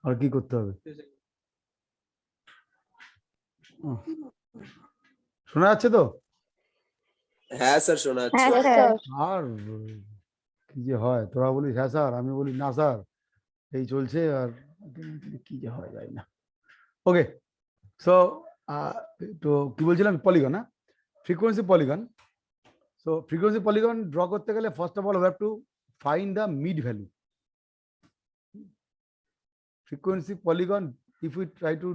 আর কি করতে হবে? শোনা যাচ্ছে তো? হ্যাঁ স্যার শোনা যাচ্ছে। আর কি যে হয়, তোরা বলিস হ্যাঁ স্যার, আমি বলি না স্যার, এই চলছে আর কি যে হয় যায় না। ওকে, সো তো কি বলছিলাম, পলিগন, হ্যাঁ, frequency polygon. So frequency polygon draw করতে গেলে first of all we have to find the mid value. Frequency polygon, if we try to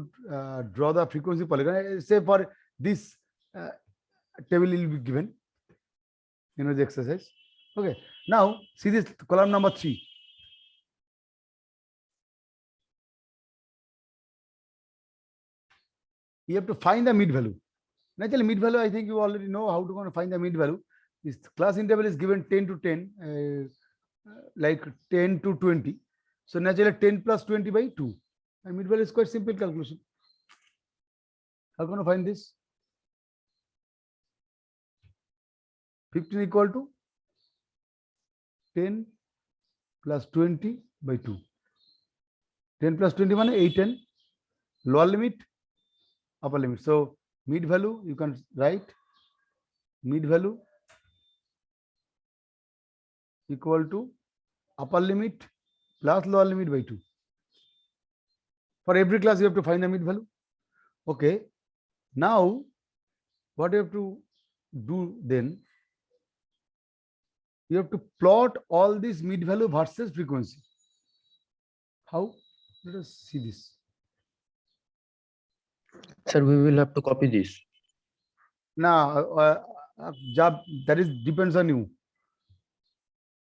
draw the frequency polygon, say for this table will be given, you know, the exercise. Okay, now see this column number 3. You have to find the mid value. Naturally, mid value, I think you already know how to go and find the mid value. This class interval is given 10 to 10, like 10 to 20. So naturally 10 plus 20 by 2. And mid value is quite simple calculation. How can you find this? 15 equal to 10 plus 20 by 2. 10 plus 20 means 8 and lower limit, upper limit. So mid value, you can write mid value equal to upper limit plus lower limit by 2. For every class, you have to find the mid value. Okay. Now, what you have to do then? You have to plot all this mid value versus frequency. How? Let us see this. Sir, we will have to copy this. Now, job that is depends on you.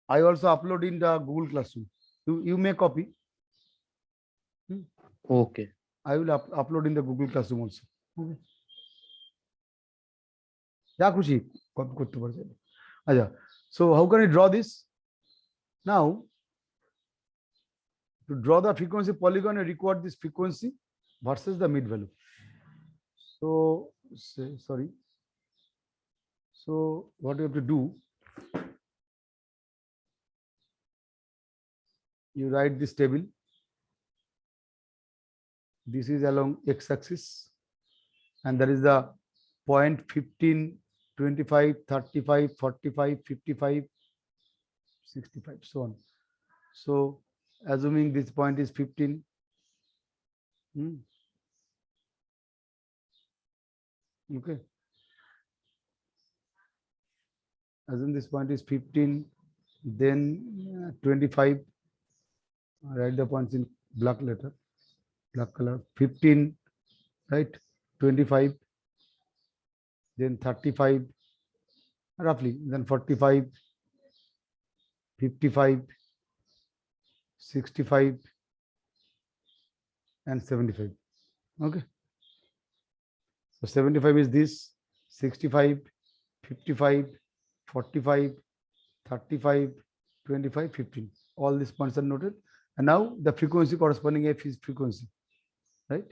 I also upload in the Google Classroom. You may copy. Okay. I will upload in the Google Classroom also. Okay. যা খুশি copy করতে পারছেন। আচ্ছা, so how can I draw this? Now, to draw the frequency polygon, I record this frequency versus the mid value. So, sorry. So, what you have to do? You write this table. This is along x-axis, and there is the point 15, 25, 35, 45, 55, 65, so on. So, assuming this point is 15, okay. Assume this point is 15, then 25. Write the points in black letter, black color. 15, right? 25, then 35, roughly, then 45, 55, 65, and 75. Okay. So 75 is this, 65, 55, 45, 35, 25, 15. All these points are noted. And now the frequency corresponding F is frequency, right?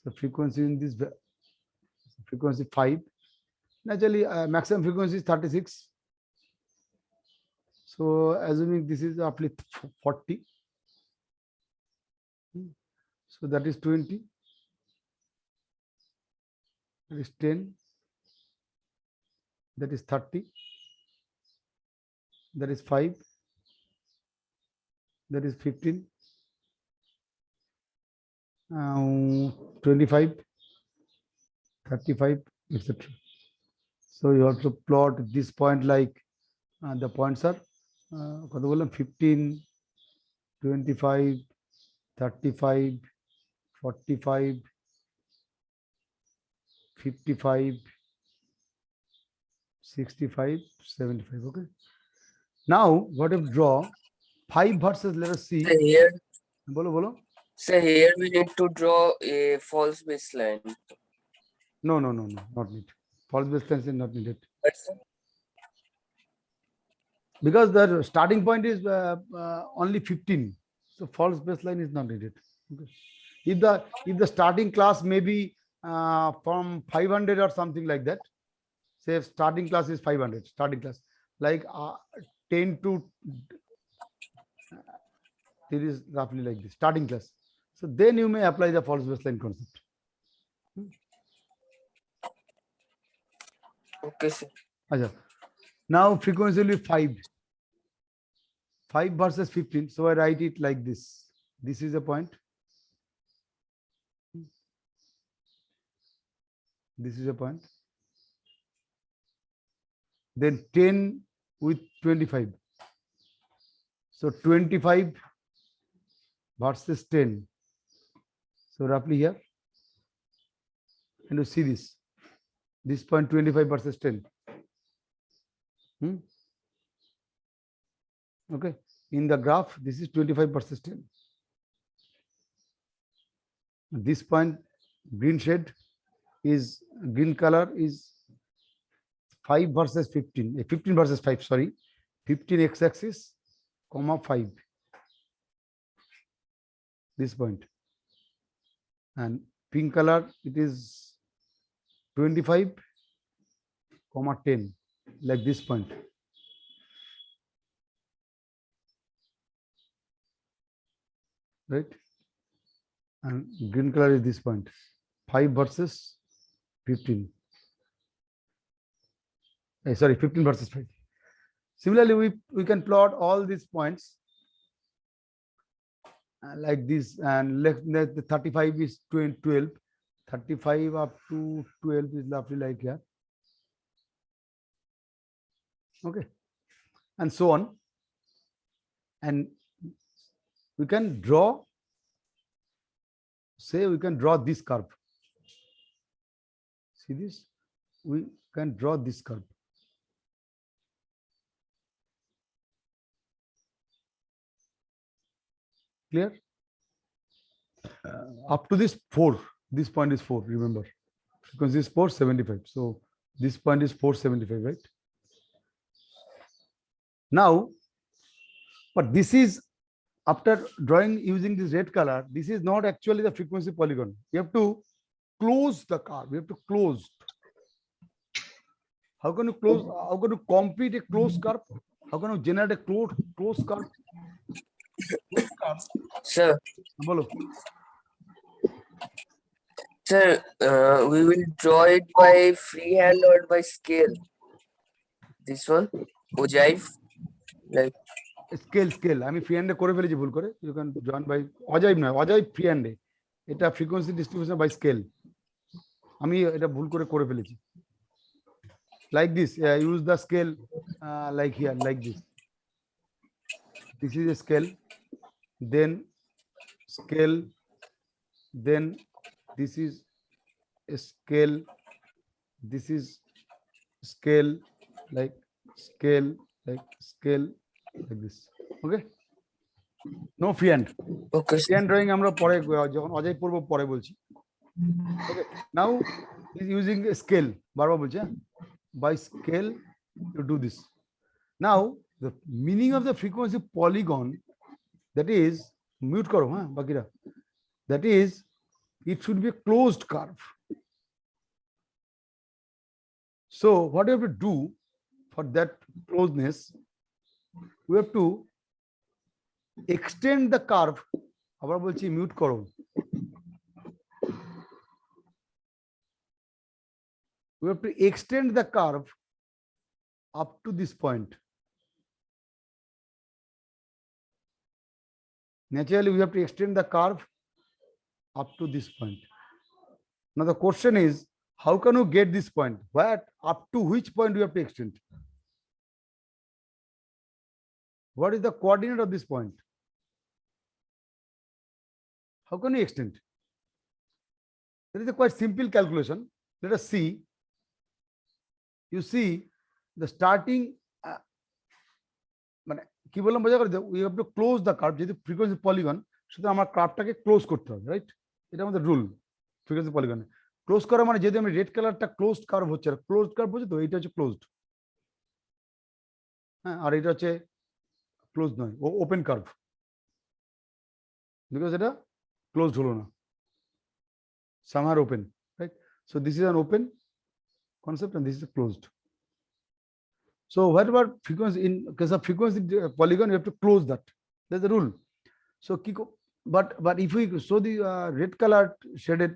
So frequency in this frequency 5. Naturally, maximum frequency is 36. So assuming this is roughly 40. So that is 20. That is 10. That is 30. That is 5. That is 15. 25, 35, etc. So you have to plot this point like the points are 15, 25, 35, 45, 55, 65, 75. Okay. Now, what if draw 5 versus, let us see. So here, bolo. so here we need to draw a false baseline. No, not need. False baseline is not needed. Because the starting point is only 15. So false baseline is not needed. Okay. If the starting class may be from 500 or something like that, say starting class is 500, starting class, like 10 to it is roughly like this, starting class. So then you may apply the false baseline concept. Okay, sir. Acha. Now frequency will be 5. 5 versus 15. So I write it like this. This is a point. This is a point. Then 10 with 25. So 25 versus 10. So roughly here. And you see this. This point 25 versus 10. Okay. In the graph, this is 25 versus 10. This point, green shade is green color is 5 versus 15. 15 versus 5, sorry. 15 x-axis, comma 5. This point. And pink color, it is 25, comma 10, like this point. Right? And green color is this point. 5 versus 15. Sorry, 15 versus 5. Similarly, we can plot all these points like this, and let the 35 is 12. 35 up to 12 is roughly like here. Okay. And so on. And we can draw, say we can draw this curve. See this? We can draw this curve. Clear? Up to this 4. This point is 4, remember. Frequency is 475. So this point is 475, right? Now, but this is, after drawing using this red color, this is not actually the frequency polygon. You have to close the curve. You have to close. How can you close? How can you complete a closed curve? How can you generate a closed curve? Sir, Bolo. sir, we will draw it by freehand or by scale. This one, ogive, like Scale. আমি free হ্যান্ডে করে ফেলেছি ভুল করে। You can join by অজাইব নয়, অজাইব free হ্যান্ডে। এটা frequency distribution by scale. আমি এটা ভুল করে ফেলেছি। Like this, use the scale like here, like this. This is a scale, then scale, then this is a scale, this is scale, like scale, like scale, like this. Okay, no freehand. okay, sir. Freehand drawing আমরা পরে যখন অজয় পড়ব পরে বলছি। Okay, now is using a scale, বারবার বলছি, by scale you do this. Now the meaning of the frequency polygon, that is mute karo bakira, that is it should be a closed curve. So what you have to do for that closeness, we have to extend the curve. আবার বলছি mute করো। We have to extend the curve up to this point. Naturally, we have to extend the curve up to this point. Now the question is, how can you get this point? Where, up to which point we have to extend? What is the coordinate of this point? How can you extend? There is a quite simple calculation. Let us see. You see the starting, কি বললাম বোঝা গেল, we have to close the curve, যেহেতু frequency polygon, সুতরাং আমার কার্ভটাকে close করতে হবে, right? এটা আমাদের রুল ফ্রিকোয়েন্সি পলিগনে। ক্লোজ করা মানে যেহেতু আমি রেড কালারটা ক্লোজড কার্ভ হচ্ছে, ক্লোজড কার্ভ হচ্ছে, তো এইটা হচ্ছে ক্লোজড, হ্যাঁ, আর এটা হচ্ছে ক্লোজ নয়, ও ওপেন কার্ভ, বিকজ এটা ক্লোজড হলো না, সামহার open, right? So this is an open concept and this is closed. So whatever frequency, in case of frequency polygon, you have to close that. That's the rule. So but if we show the red colored shaded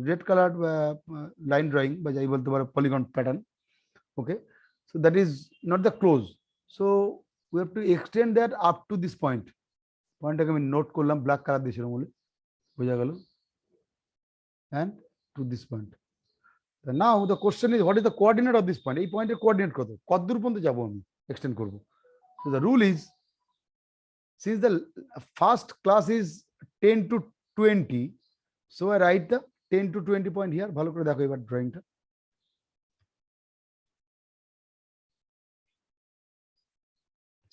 red colored line drawing by যাই বলতে পারো polygon pattern, okay, so that is not the close, so we have to extend that up to this point টাকে আমি note করলাম black colour দিয়ে সেরকম বলে বোঝা গেল, and to this point. Now the question is what is the coordinate of this point, এই পয়েন্টের কোঅর্ডিনেট কত দূর পর্যন্ত যাব আমি এক্সটেন্ড করব, so the rule is since the first class is 10 to 20, so I write the 10 to 20 point here, ভালো করে দেখো এবার ড্রয়িংটা,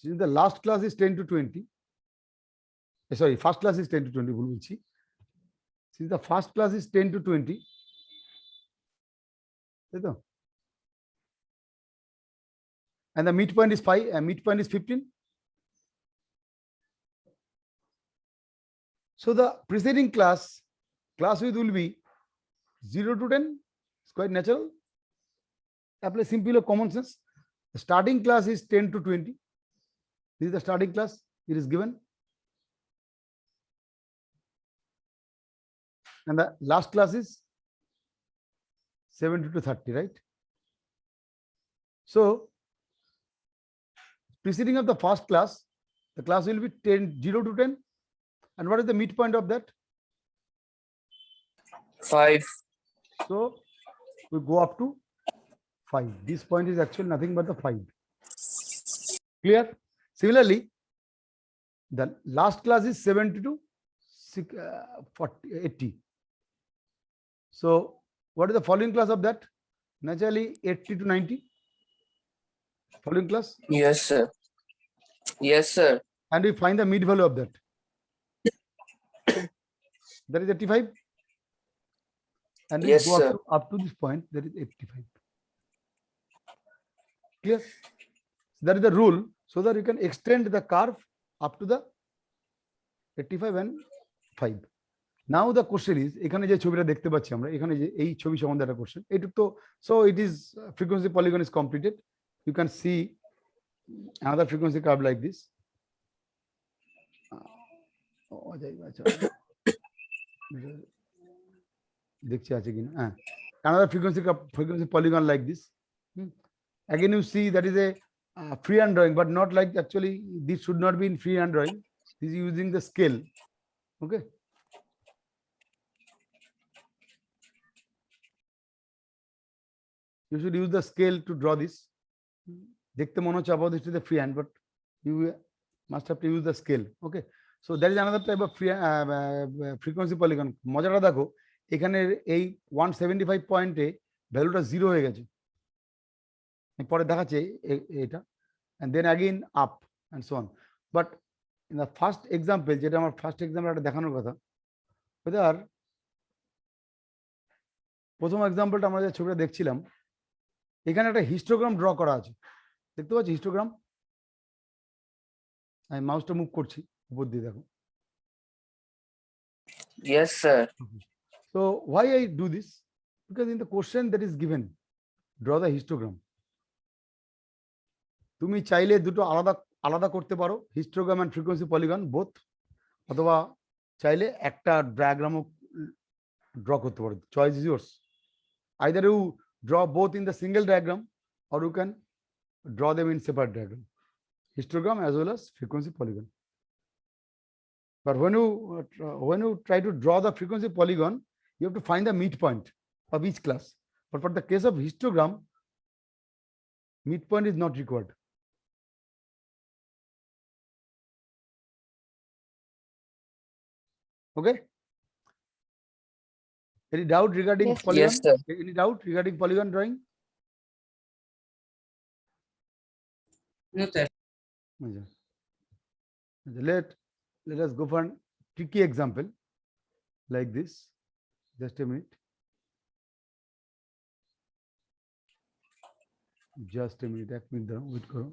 since the last class is 10 to 20, sorry, first class is 10 to 20 ভুল বলছি, since the first class is 10 to 20, তাই তো, and the midpoint is 5 and midpoint is 15. So the preceding class width will be 0 to 10. It's quite natural. Apply simple or common sense. The starting class is 10 to 20. This is the starting class. It is given. And the last class is 70 to 30, right? So preceding of the first class, the class will be 0 to 10. And what is the midpoint of that? 5. So we go up to 5. This point is actually nothing but the 5. Clear? Similarly, the last class is 70 to 80. So what is the following class of that? Naturally 80 to 90. Following class. Yes, sir. Yes, sir. And we find the mid value of that. That is 85. And we Yes, go sir. up to this point, that is 85. Clear? That is the rule, so that you can extend the curve up to the 85 and 5. Now the question is, এখানে যে ছবিটা দেখতে পাচ্ছি আমরা, এখানে যে এই ছবি সম্বন্ধে একটা কোশ্চেন, এইটুক তো, so it is frequency polygon is completed. You can see another frequency curve like this. দেখছি আছে কিনা, হ্যাঁ, another frequency polygon like this. Again you see that is a freehand drawing, but not like, actually this should not be in freehand drawing, this is using the scale, okay. You should use the scale to draw this. দেখতে মনে হচ্ছে আপাতত the freehand, but you must have to use the scale, okay. So that is another type of frequency polygon. মজাটা দেখো, এখানে এই 175 পয়েন্টে ভ্যালুটা 0 হয়ে গেছে, পরে দেখাচ্ছে এটা, and then again up and so on. But in the first example, যেটা আমার ফার্স্ট এক্সাম্পলটা দেখানোর কথা, whether প্রথম এক্সাম্পলটা আমরা যে ছবিটা দেখছিলাম, এখানে একটা হিস্টোগ্রাম ড্র করা আছে, দেখতে পাচ্ছি হিস্টোগ্রাম, আমি মাউসটা মুভ করছি উপর দিয়ে, দেখো। Yes, sir. So why I do this? Because in the question that is given, draw the histogram. তুমি চাইলে দুটো আলাদা আলাদা করতে পারো, histogram and frequency polygon both, অথবা চাইলে একটা ডায়াগ্রামও ড্র করতে পারো, choice is yours. Either you draw both in the single diagram or you can draw them in separate diagram, histogram as well as frequency polygon. But when you try to draw the frequency polygon, you have to find the midpoint of each class. But for the case of histogram, midpoint is not required. Okay. Any doubt regarding Yes. polygon? Yes, sir. Any doubt regarding polygon drawing? No, sir. Let us go for a tricky example like this. Just a minute. Just a minute. এক minute দাঁড়াও, wait করো।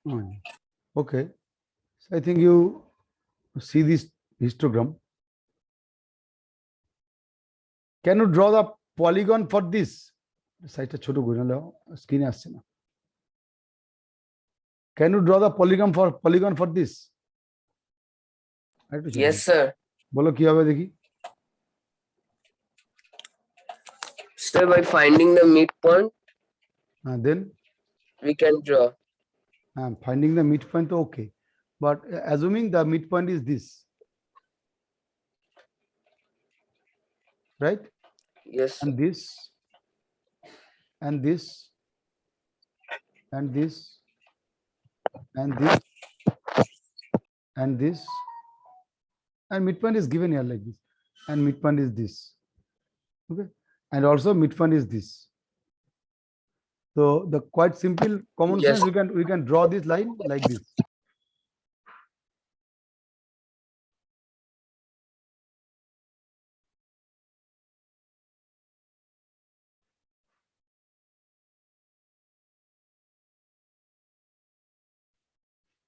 Okay. So I think you see this histogram. Can you draw the polygon for this? Size ছোট করে নাহলে স্ক্রিনে আসছে না। Can you draw the polygon for this? আরেকটু ছোট Yes, করো। sir. বলো কি হবে দেখি। Sir, by finding the midpoint, Then we can draw. finding the midpoint তো okay, but assuming the midpoint is this, right? Yes, sir. And this, and this, and this, and this, and this, and midpoint is given here like this, and midpoint is this, okay, and also midpoint is this. So the quite simple common Yes. sense, we can draw this line like this.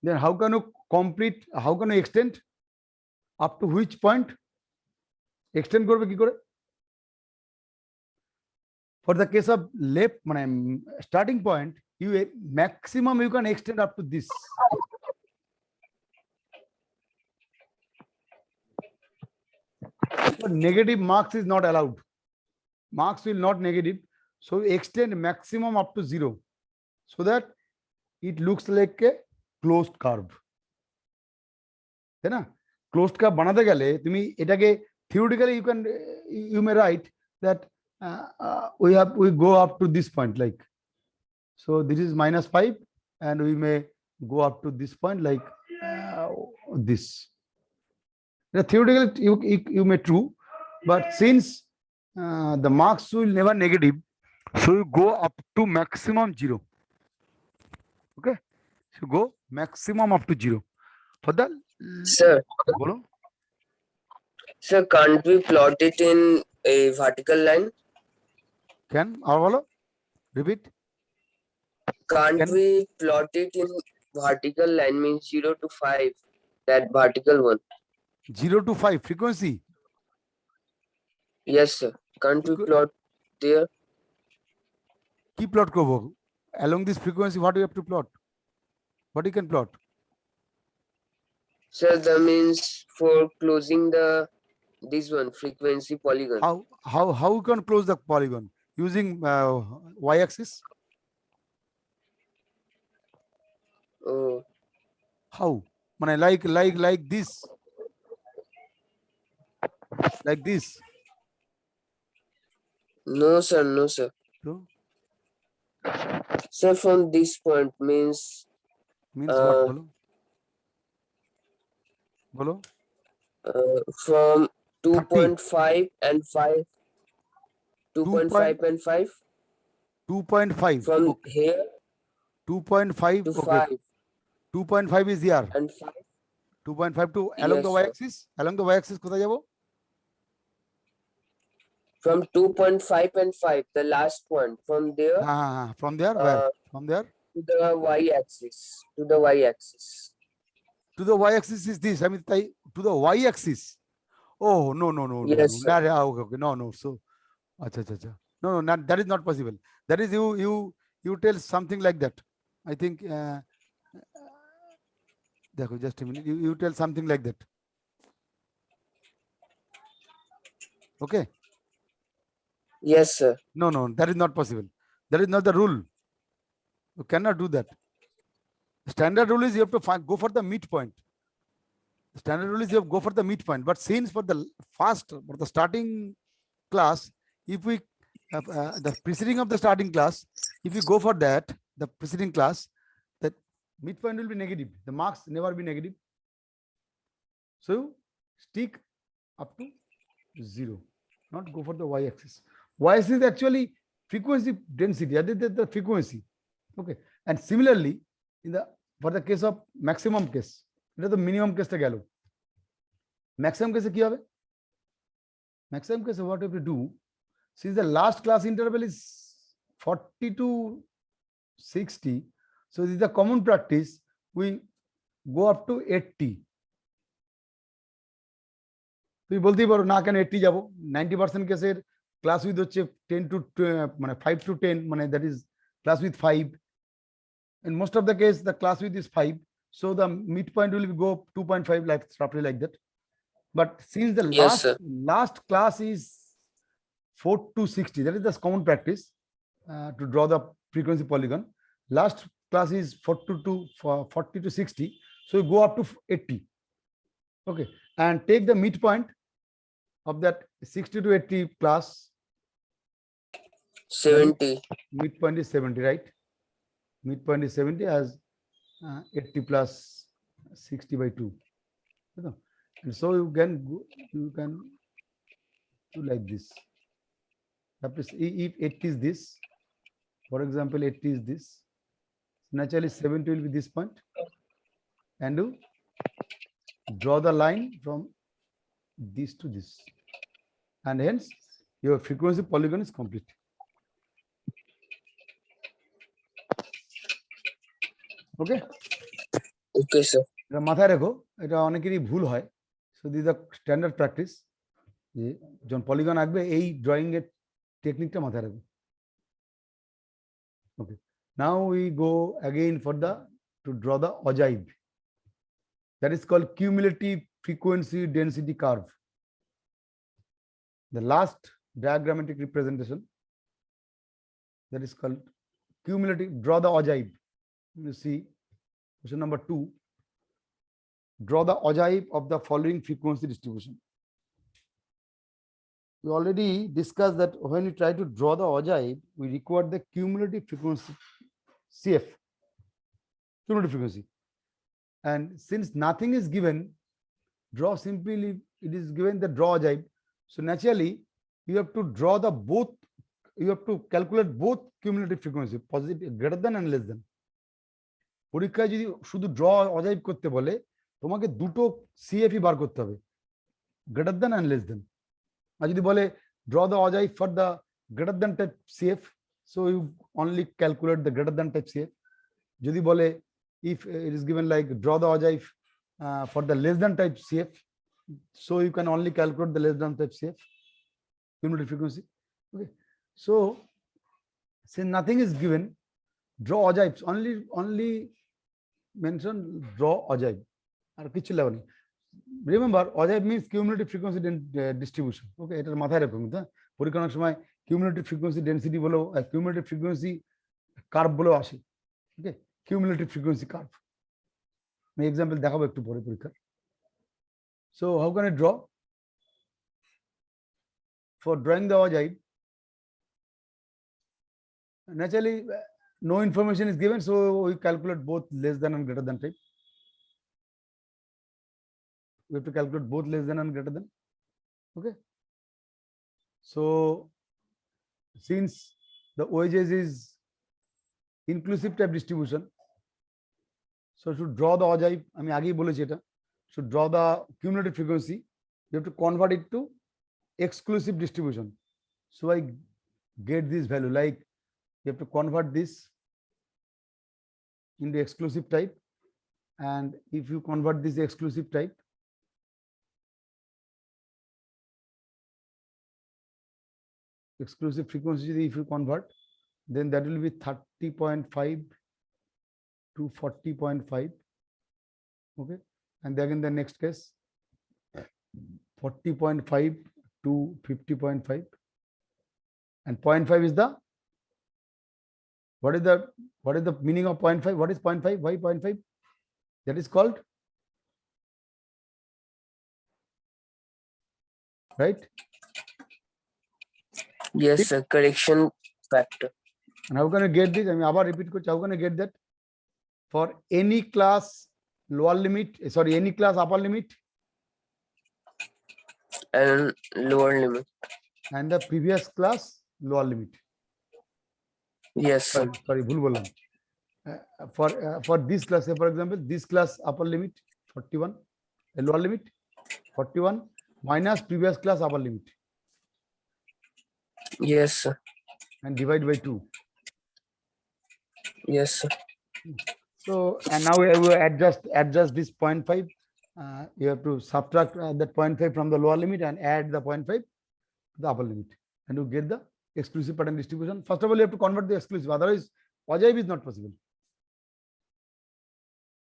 Then how can you complete, how can you extend up to which point? Extend করবে কি করে? For the case of left মানে starting point, you maximum you can extend up to this. But negative marks is not allowed. Marks will not negative. So extend maximum up to 0 so that it looks like a closed curve. তাই না? Closed curve বানাতে গেলে তুমি এটাকে theoretically you may write that we go up to this point like, so this is -5 and we may go up to this point like this. Theoretically you may true, but since the marks will never negative, so you go up to maximum 0. Okay, so go maximum up to 0 for the Sir, bolo. sir, can't we plot it in a vertical line? Can or bolo repeat. Can't Can- we plot it in vertical line, means 0 to 5, that vertical one? 0 to 5 frequency. Yes, sir. Can't we Frequ- plot there? কি plot করবো along this frequency? What do you have to plot? What you can plot? Sir, that means for closing this one frequency polygon. How you can close the polygon using y-axis? Oh, How? মানে like this, like this. no, sir, no, sir. So Sir, from this point means means what? Uh, বলো বলো from 2.5 and 5. 2.5 and 5. 2.5. From Okay. here 2.5. to Okay. 5 2.5 is here. and 5. 2.5 to along Yes, the sir. y-axis. Along the y-axis কোথায় যাবো? From 2.5 and 5, the last point. From there From there where? From there to the y-axis. To the y-axis. to the y-axis is this. I mean to the y-axis. Oh no. Yes, sir. Okay. No. So acha. No, that is not possible. That is you tell something like that. I think দেখো just a minute. You tell something like that. Okay. Yes, sir. No, that is not possible. That is not the rule. You cannot do that. The standard rule is you have to go for the midpoint. The standard rule is you have to go for the midpoint. But since for the starting class, if we the preceding of the starting class, if you go for that, the preceding class, that midpoint will be negative. The marks never be negative. So stick up to 0, not go for the y-axis. Y-axis is actually frequency density. That is the frequency. Okay. And similarly, for the case of maximum case, এটা তো minimum কেসটা গেল। Maximum case কি হবে? Maximum case what we have to do, since the last class interval is 40 to 60, So this is the common practice. We go up to 80. তুমি বলতেই পারো না কেন 80 যাব, 90% কেসের ক্লাস উইথ হচ্ছে 10 to মানে 5 to 10, মানে that is class with 5. In most of the case the class width is 5, so the midpoint will go 2.5, like roughly like that. But since the Yes, sir. last class is 4 to 60, that is the common practice to draw the frequency polygon. Last class is 40 to 60, so you go up to 80. Okay, and take the midpoint of that 60 to 80 class. 70. Midpoint is 70, right? Midpoint is 70 as 80 plus 60 by 2. You know? And so you can do like this. If 80 is this, for example, 80 is this, naturally 70 will be this point, and you draw the line from this to this, and hence your frequency polygon is complete. Okay. Okay, sir. এটা মাথায় রেখো, এটা অনেকেরই ভুল হয়। So this the standard practice, যে যখন polygon আঁকবে এই ড্রয়িং এর টেকনিকটা মাথায় রাখবে। Okay, now we go again for the to draw the অজাইব, that is called cumulative frequency density curve, the last diagrammatic representation, that is called cumulative. Draw the ogive. You see question number 2. Draw the ogive of the following frequency distribution. We already discussed that when we try to draw the ogive, we require the cumulative frequency, CF, cumulative frequency. And since nothing is given, draw simply, it is given the draw ogive. So naturally, you have to draw the both, you have to calculate both cumulative frequency, positive, greater than and less than. পরীক্ষায় যদি শুধু draw অজাইব করতে বলে, তোমাকে দুটো সিএফই বার করতে হবে, greater than and less than. আর যদি বলে ড্র দ্য অজাইব for the greater than type CF, so you only calculate the greater than type CF. যদি বলে if it is given like draw the অজাইব for the less than type CF, so you can only calculate the less than type CF, cumulative frequency. Okay, so since nothing is given, draw ogives, only mention draw ogive, আর কিছু লেখা নেই। Remember, ogive means cumulative frequency distribution. Okay, এটার মাথায় রাখুন, পরীক্ষার সময় cumulative frequency density বলেও cumulative frequency curve বলেও আসে। Okay, cumulative frequency curve, আমি এক্সাম্পল দেখাবো একটু পরে পরীক্ষা। So how can I draw? For drawing the ogive, naturally no information is given, so we calculate both less than and greater than type. We have to calculate both less than and greater than. Okay. So since the OHS is inclusive type distribution, so to draw the ogive, আমি আগেই বলেছি এটা, to draw the cumulative frequency, you have to convert it to exclusive distribution. So I get this value, like you have to convert this into exclusive type, and if you convert this exclusive type, exclusive frequency, if you convert, then that will be 30.5 to 40.5. Okay, and then in the next case 40.5 to 50.5, and 0.5 is the, what is the meaning of 0.5? What is 0.5? Why 0.5? That is called, right? Yes, sir. Correction factor. And how can I get this? I mean, abar repeat coach, how can I get that? For any class lower limit, sorry, any class upper limit And lower limit. and the previous class lower limit. Yes, sir. Sorry, ভুল বললাম। For this class, say for example, this class upper limit 41, lower limit 41 minus previous class upper limit, Yes, sir. and divide by 2. Yes, sir. So, and now we will adjust this 0.5. You have to subtract that 0.5 from the lower limit and add the 0.5 to the upper limit, and you get the exclusive pattern distribution. First of all, you have to convert the exclusive, otherwise ogive is not possible.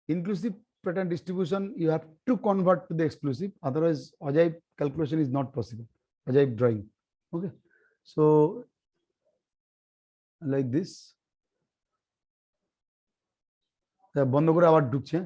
Inclusive pattern distribution, you have to convert to the exclusive, otherwise ogive calculation is not possible, ogive drawing. Okay, so like this, বন্ধ করে আবার ঢুকছে।